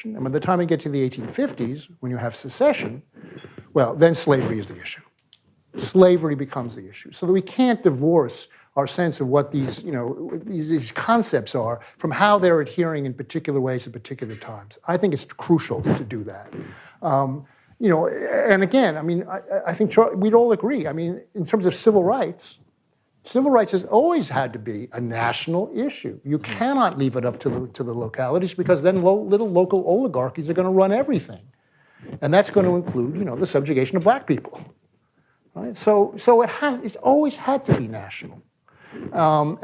segregation. And by the time we get to the 1850s, when you have secession, well, then slavery is the issue. Slavery becomes the issue. So that we can't divorce our sense of what these, these concepts are from how they're adhering in particular ways at particular times. I think it's crucial to do that. And again, I mean, I think we'd all agree. I mean, in terms of civil rights has always had to be a national issue. You cannot leave it up to the localities, because then little local oligarchies are going to run everything. And that's going to include, the subjugation of black people. Right? So it's always had to be national. And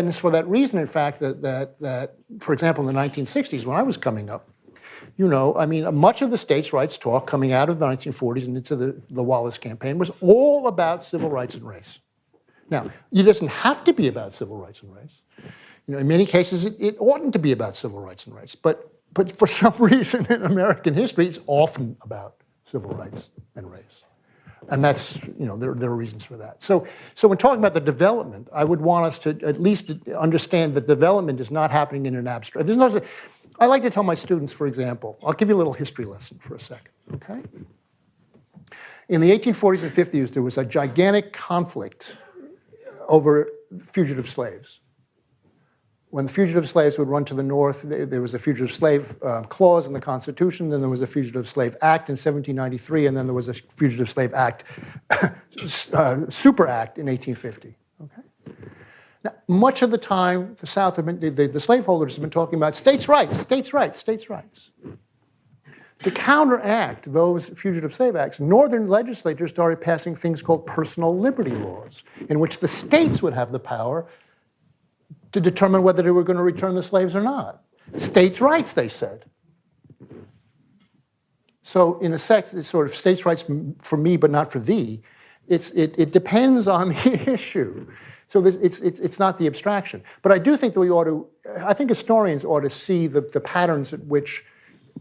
it's for that reason, in fact, that for example, in the 1960s, when I was coming up, much of the states' rights talk coming out of the 1940s and into the Wallace campaign was all about civil rights and race. Now, it doesn't have to be about civil rights and race. In many cases, it oughtn't to be about civil rights and race. But for some reason in American history, it's often about civil rights and race. And that's, there are reasons for that. So when talking about the development, I would want us to at least understand that development is not happening in an abstract. I like to tell my students, for example, I'll give you a little history lesson for a second, okay? In the 1840s and 50s, there was a gigantic conflict over fugitive slaves. When the fugitive slaves would run to the north, there was a fugitive slave clause in the Constitution, then there was a Fugitive Slave Act in 1793, and then there was a Fugitive Slave Act, Super Act in 1850. Okay? Now, much of the time, the South have been, the slaveholders have been talking about states' rights, states' rights, states' rights. To counteract those Fugitive Slave Acts, Northern legislators started passing things called personal liberty laws, in which the states would have the power to determine whether they were going to return the slaves or not. States' rights, they said. So in a sense, it's sort of states' rights for me, but not for thee. It depends on the issue. So it's not the abstraction. But I do think that I think historians ought to see the patterns at which,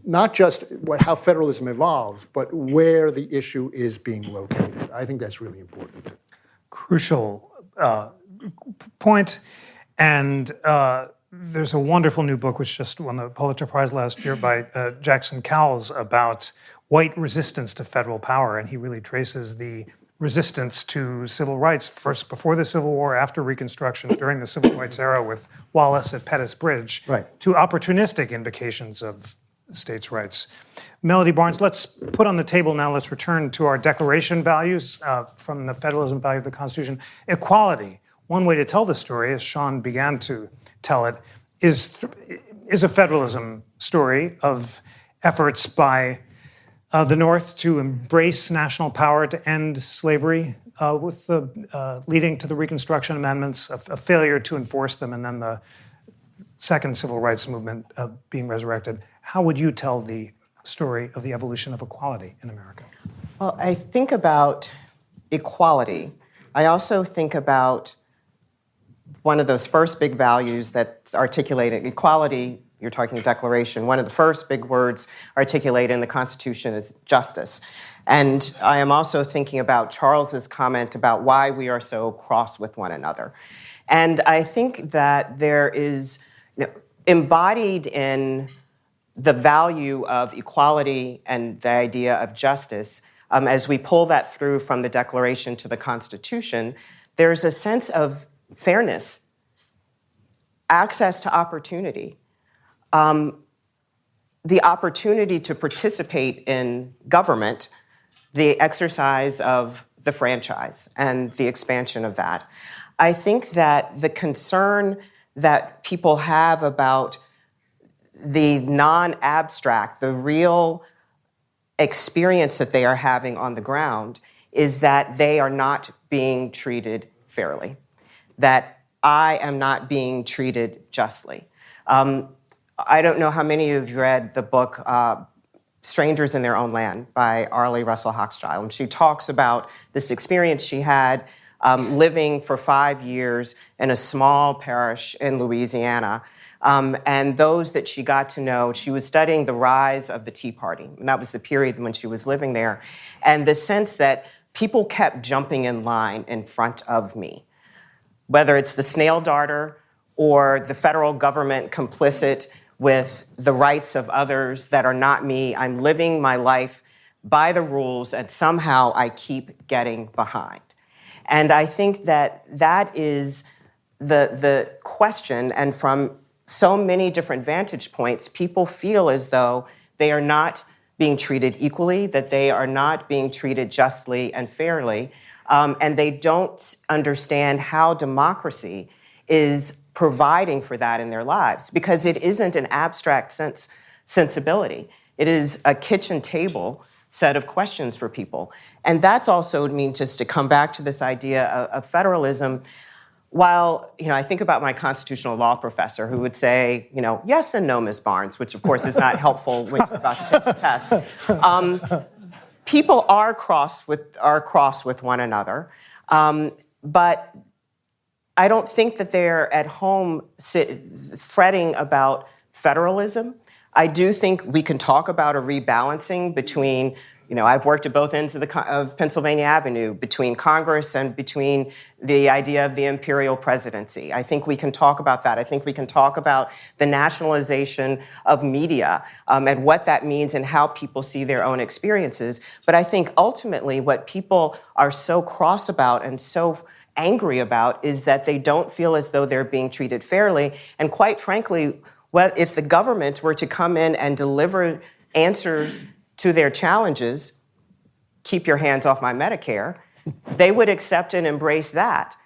not just how federalism evolves, but where the issue is being located. I think that's really important. Crucial point. And there's a wonderful new book which just won the Pulitzer Prize last year by Jackson Cowles about white resistance to federal power. And he really traces the resistance to civil rights, first before the Civil War, after Reconstruction, during the Civil Rights era with Wallace at Pettus Bridge, right, to opportunistic invocations of states' rights. Melody Barnes, let's put on the table now, let's return to our declaration values from the federalism value of the Constitution. Equality. One way to tell the story, as Sean began to tell it, is a federalism story of efforts by the North to embrace national power to end slavery, with leading to the Reconstruction Amendments, a failure to enforce them, and then the second civil rights movement being resurrected. How would you tell the story of the evolution of equality in America? Well, I think about equality. I also think about one of those first big values that's articulated, equality, you're talking Declaration, one of the first big words articulated in the Constitution is justice. And I am also thinking about Charles's comment about why we are so cross with one another. And I think that there is embodied in the value of equality and the idea of justice, as we pull that through from the Declaration to the Constitution, there's a sense of fairness, access to opportunity, the opportunity to participate in government, the exercise of the franchise and the expansion of that. I think that the concern that people have about the non-abstract, the real experience that they are having on the ground is that they are not being treated fairly, that I am not being treated justly. I don't know how many of you read the book Strangers in Their Own Land by Arlie Russell Hochschild, and she talks about this experience she had living for 5 years in a small parish in Louisiana. And those that she got to know, she was studying the rise of the Tea Party. And that was the period when she was living there. And the sense that people kept jumping in line in front of me, whether it's the snail darter or the federal government complicit with the rights of others that are not me. I'm living my life by the rules, and somehow I keep getting behind. And I think that that is the question, and from so many different vantage points, people feel as though they are not being treated equally, that they are not being treated justly and fairly, and they don't understand how democracy is providing for that in their lives, because it isn't an abstract sensibility. It is a kitchen table set of questions for people. And that's also, just to come back to this idea of federalism, while, I think about my constitutional law professor who would say, yes and no, Ms. Barnes, which of course is not helpful when you're about to take the test. People are cross with one another, but I don't think that they're at home fretting about federalism. I do think we can talk about a rebalancing between, I've worked at both ends of Pennsylvania Avenue, between Congress and between the idea of the imperial presidency. I think we can talk about that. I think we can talk about the nationalization of media and what that means and how people see their own experiences. But I think ultimately what people are so cross about and so angry about is that they don't feel as though they're being treated fairly. And quite frankly, if the government were to come in and deliver answers to their challenges, keep your hands off my Medicare, they would accept and embrace that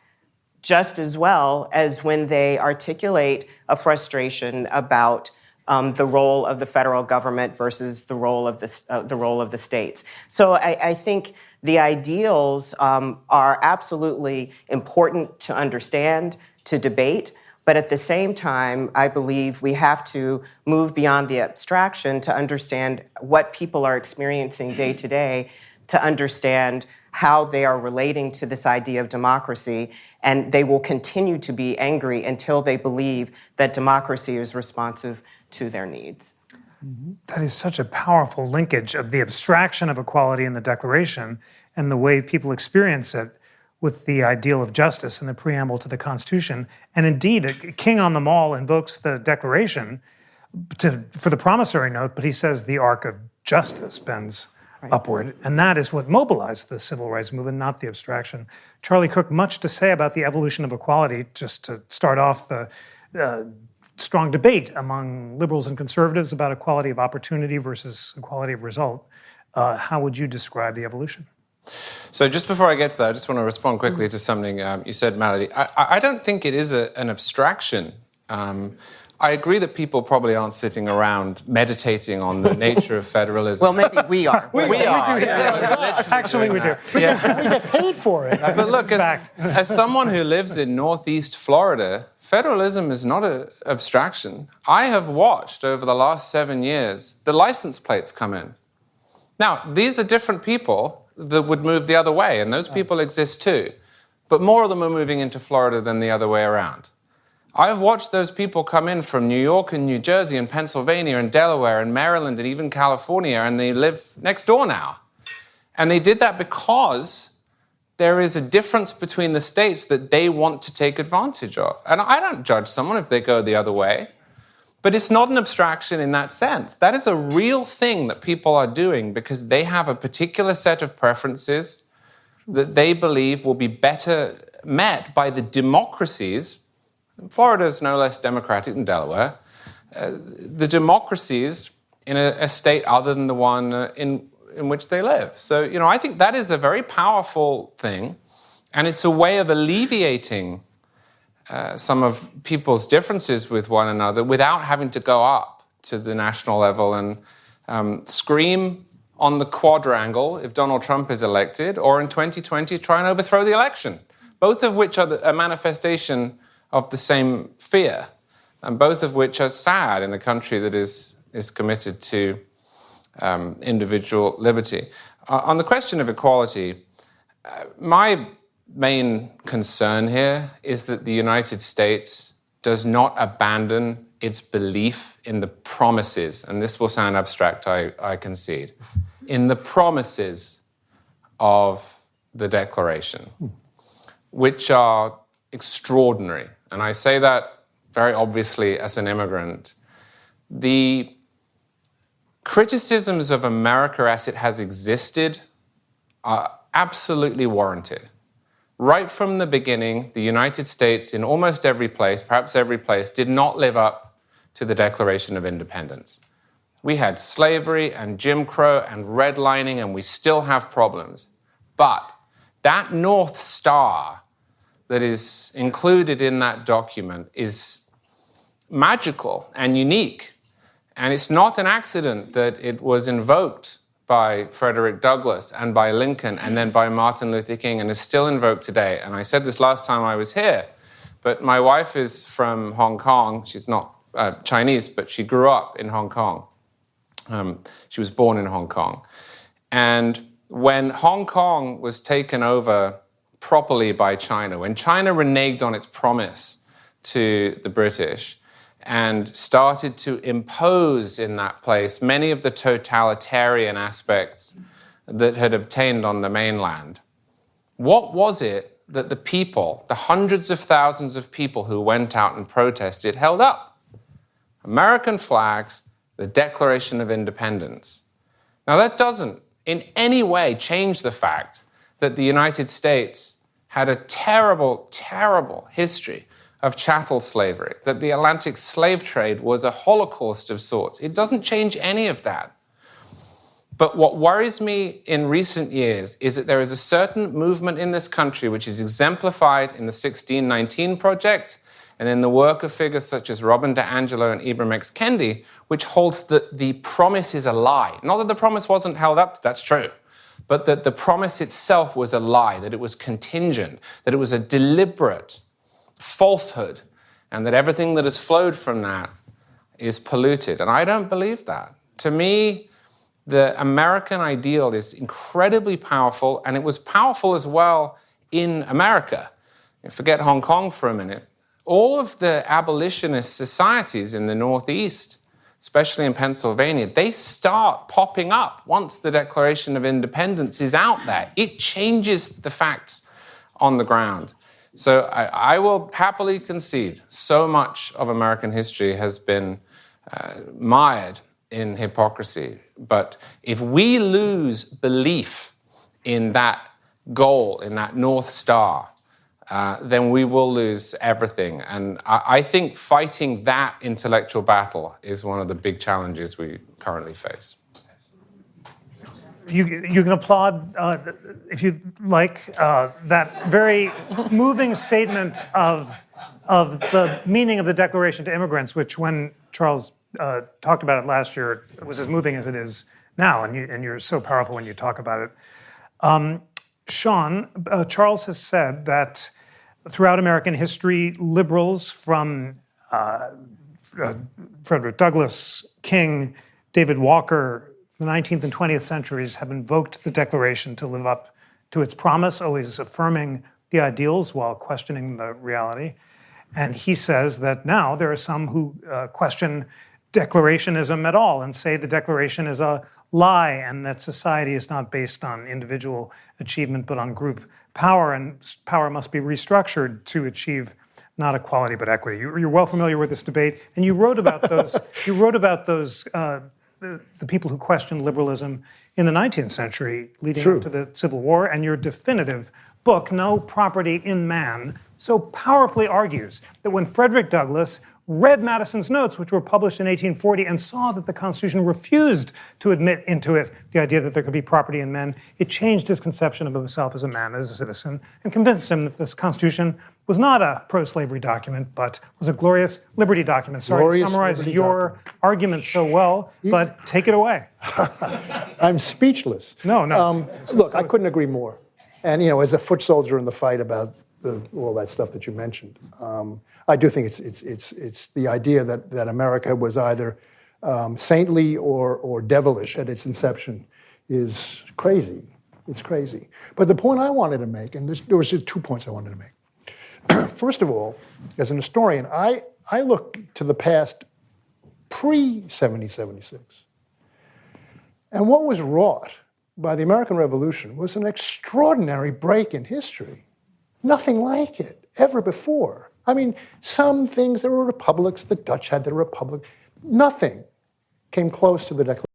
just as well as when they articulate a frustration about the role of the federal government versus the role of the states. So I think the ideals are absolutely important to understand, to debate, but at the same time, I believe we have to move beyond the abstraction to understand what people are experiencing day to day, to understand how they are relating to this idea of democracy, and they will continue to be angry until they believe that democracy is responsive to their needs. That is such a powerful linkage of the abstraction of equality in the Declaration and the way people experience it with the ideal of justice in the preamble to the Constitution. And indeed, King on the Mall invokes the Declaration for the promissory note, but he says the arc of justice bends upward. And that is what mobilized the civil rights movement, not the abstraction. Charlie Cook, much to say about the evolution of equality, just to start off the strong debate among liberals and conservatives about equality of opportunity versus equality of result. How would you describe the evolution? So just before I get to that, I just want to respond quickly to something you said, Melody. I don't think it is an abstraction. I agree that people probably aren't sitting around meditating on the nature of federalism. Well, maybe we are. We are. Actually, we do. We get paid for it. But look, as someone who lives in Northeast Florida, federalism is not an abstraction. I have watched over the last 7 years the license plates come in. Now, these are different people that would move the other way, and those people exist too. But more of them are moving into Florida than the other way around. I've watched those people come in from New York and New Jersey and Pennsylvania and Delaware and Maryland and even California, and they live next door now. And they did that because there is a difference between the states that they want to take advantage of. And I don't judge someone if they go the other way. But it's not an abstraction in that sense. That is a real thing that people are doing because they have a particular set of preferences that they believe will be better met by the democracies. Florida is no less democratic than Delaware. The democracies in a state other than the one in which they live. So, I think that is a very powerful thing, and it's a way of alleviating some of people's differences with one another without having to go up to the national level and scream on the quadrangle if Donald Trump is elected, or in 2020 try and overthrow the election, both of which are a manifestation of the same fear, and both of which are sad in a country that is committed to individual liberty. On the question of equality, my main concern here is that the United States does not abandon its belief in the promises, and this will sound abstract, I concede, in the promises of the Declaration, which are extraordinary. And I say that very obviously as an immigrant. the criticisms of America as it has existed are absolutely warranted. Right from the beginning, the United States, in almost every place, perhaps every place, did not live up to the Declaration of Independence. We had slavery and Jim Crow and redlining, and we still have problems. But that North Star that is included in that document is magical and unique. And it's not an accident that it was invoked by Frederick Douglass and by Lincoln and then by Martin Luther King and is still invoked today. And I said this last time I was here, but my wife is from Hong Kong. She's not Chinese, but she grew up in Hong Kong. She was born in Hong Kong. And when Hong Kong was taken over properly by China, when China reneged on its promise to the British and started to impose in that place many of the totalitarian aspects that had obtained on the mainland, what was it that the people, the hundreds of thousands of people who went out and protested, held up? American flags, the Declaration of Independence. Now that doesn't in any way change the fact that the United States had a terrible, terrible history of chattel slavery, that the Atlantic slave trade was a holocaust of sorts. It doesn't change any of that. But what worries me in recent years is that there is a certain movement in this country which is exemplified in the 1619 Project and in the work of figures such as Robin DiAngelo and Ibram X. Kendi, which holds that the promise is a lie. Not that the promise wasn't held up, that's true, but that the promise itself was a lie, that it was contingent, that it was a deliberate falsehood, and that everything that has flowed from that is polluted. And I don't believe that. To me, the American ideal is incredibly powerful, and it was powerful as well in America. Forget Hong Kong for a minute. All of the abolitionist societies in the Northeast, especially in Pennsylvania, they start popping up once the Declaration of Independence is out there. It changes the facts on the ground. So I will happily concede so much of American history has been mired in hypocrisy. But if we lose belief in that goal, in that North Star, then we will lose everything. And I think fighting that intellectual battle is one of the big challenges we currently face. You can applaud, if you'd like, that very moving statement of the meaning of the Declaration to immigrants, which when Charles talked about it last year, was as moving as it is now, and you're so powerful when you talk about it. Sean, Charles has said that throughout American history, liberals from Frederick Douglass, King, David Walker, the 19th and 20th centuries have invoked the Declaration to live up to its promise, always affirming the ideals while questioning the reality. And he says that now there are some who question declarationism at all and say the Declaration is a lie and that society is not based on individual achievement but on group power, and power must be restructured to achieve not equality but equity. You're well familiar with this debate, and you wrote about those. The people who questioned liberalism in the 19th century leading up to the Civil War, and your definitive book, No Property in Man, so powerfully argues that when Frederick Douglass read Madison's notes, which were published in 1840, and saw that the Constitution refused to admit into it the idea that there could be property in men, it changed his conception of himself as a man, as a citizen, and convinced him that this Constitution was not a pro-slavery document, but was a glorious liberty document. Sorry to summarize your argument so well, but take it away. I'm speechless. No. Look, I couldn't agree more. And, as a foot soldier in the fight about all that stuff that you mentioned, I do think it's the idea that America was either saintly or devilish at its inception is crazy. It's crazy. But the point I wanted to make, and there was just 2 points I wanted to make. First of all, as an historian, I look to the past pre-1776. And what was wrought by the American Revolution was an extraordinary break in history. Nothing like it ever before. I mean, some things, there were republics, the Dutch had their republic. Nothing came close to the Declaration.